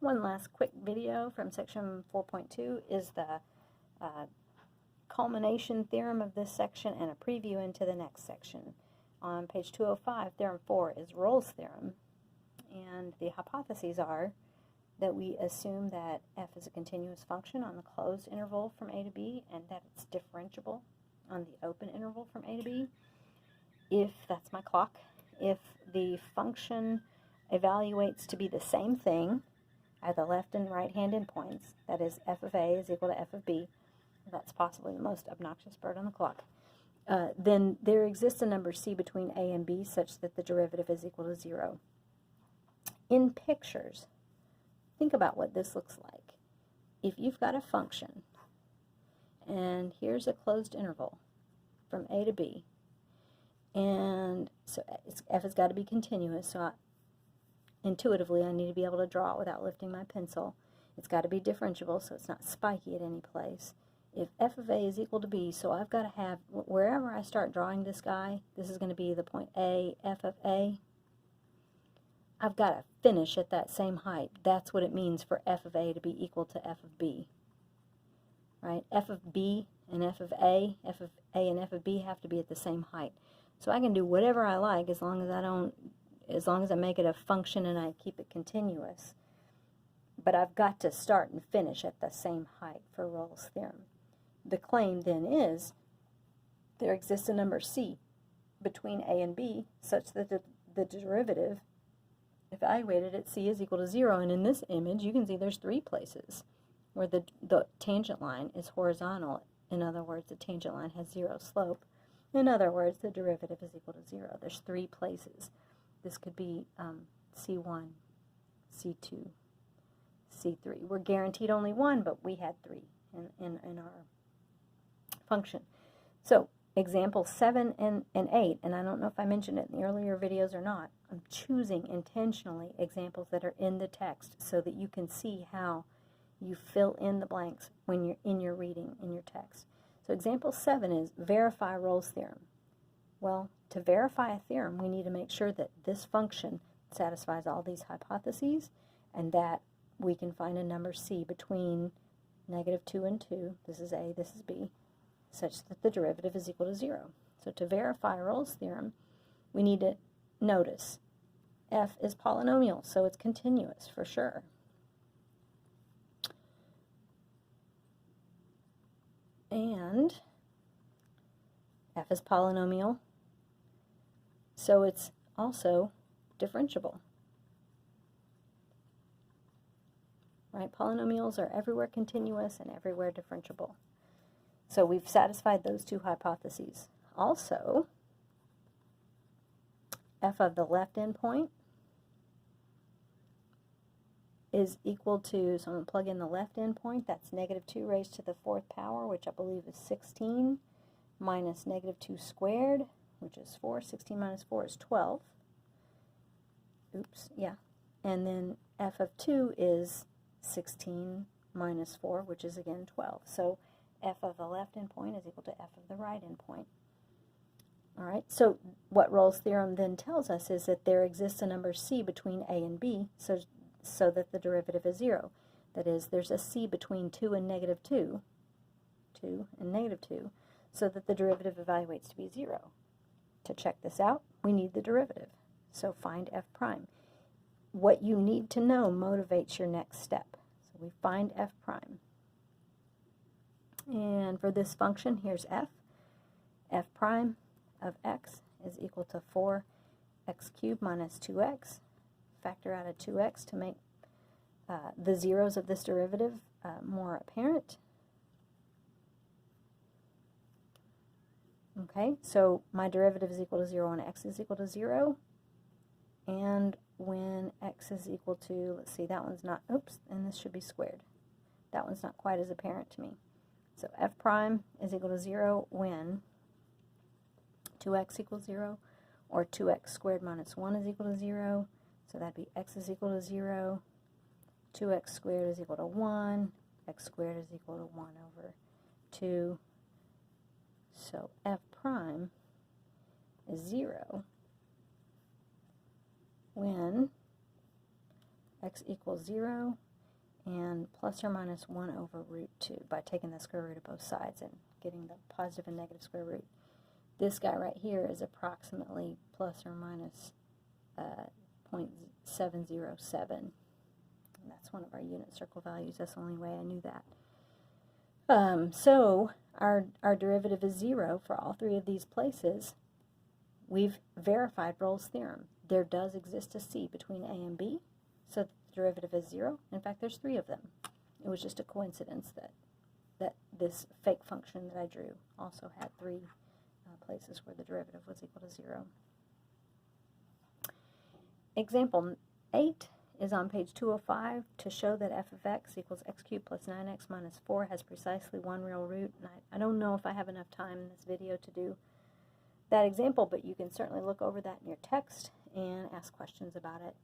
One last quick video from section 4.2 is the culmination theorem of this section and a preview into the next section. On page 205, Theorem 4 is Rolle's theorem, and the hypotheses are that we assume that f is a continuous function on the closed interval from a to b and that it's differentiable on the open interval from a to b. If, that's my clock, if the function evaluates to be the same thing at the left and right hand endpoints, that is f of a is equal to f of b, that's possibly the most obnoxious bird on the clock, then there exists a number c between a and b such that the derivative is equal to 0. In pictures, think about what this looks like. If you've got a function, and here's a closed interval from a to b, and so f has got to be continuous, so intuitively I need to be able to draw it without lifting my pencil. It's got to be differentiable, so it's not spiky at any place. If f of a is equal to b, so I've got to have, wherever I start drawing this guy, this is going to be the point A, f of a, I've got to finish at that same height. That's what it means for f of a to be equal to f of b. Right? F of b and f of a and f of b have to be at the same height. So I can do whatever I like as long as I make it a function and I keep it continuous. But I've got to start and finish at the same height for Rolle's theorem. The claim then is there exists a number c between a and b such that the derivative evaluated at c is equal to 0. And in this image you can see there's 3 places where the tangent line is horizontal. In other words, the tangent line has 0 slope. In other words, the derivative is equal to 0. There's 3 places. This could be C1, C2, C3. We're guaranteed only 1, but we had 3 in our function. So example 7 and 8, and I don't know if I mentioned it in the earlier videos or not, I'm choosing intentionally examples that are in the text so that you can see how you fill in the blanks when you're in your reading in your text. So example 7 is verify Rolle's theorem. Well, to verify a theorem, we need to make sure that this function satisfies all these hypotheses and that we can find a number c between -2 and 2, this is a, this is b, such that the derivative is equal to 0. So to verify Rolle's theorem, we need to notice f is polynomial, so it's continuous for sure. And f is polynomial, so it's also differentiable. Right? Polynomials are everywhere continuous and everywhere differentiable. So we've satisfied those 2 hypotheses. Also, f of the left endpoint is equal to, so I'm going to plug in the left endpoint, that's -2 raised to the 4th power, which I believe is 16, minus -2 squared, which is 4. 16 minus 4 is 12. Oops, yeah. And then f of 2 is 16 minus 4, which is again 12. So f of the left endpoint is equal to f of the right endpoint. All right, so what Rolle's theorem then tells us is that there exists a number c between a and b, so that the derivative is 0. That is, there's a c between 2 and -2, 2 and -2, so that the derivative evaluates to be 0. To check this out, we need the derivative. So find f prime. What you need to know motivates your next step. So we find f prime. And for this function, here's f. F prime of x is equal to 4x cubed minus 2x. Factor out a 2x to make the zeros of this derivative more apparent. Okay, so my derivative is equal to 0 when x is equal to 0. And when x is equal to, let's see, that one's not, oops, and this should be squared. That one's not quite as apparent to me. So f prime is equal to 0 when 2x equals 0, or 2x squared minus 1 is equal to 0. So that'd be x is equal to 0, 2x squared is equal to 1, x squared is equal to 1 over 2. So f prime is 0 when x equals 0 and plus or minus 1 over root 2 by taking the square root of both sides and getting the positive and negative square root. This guy right here is approximately plus or minus 0.707. And that's one of our unit circle values. That's the only way I knew that. So our derivative is 0 for all three of these places. We've verified Rolle's theorem. There does exist a c between a and b, so the derivative is 0. In fact, there's 3 of them. It was just a coincidence that this fake function that I drew also had 3 places where the derivative was equal to 0. Example 8 is on page 205 to show that f of x equals x cubed plus 9x minus 4 has precisely 1 real root. And I don't know if I have enough time in this video to do that example, but you can certainly look over that in your text and ask questions about it.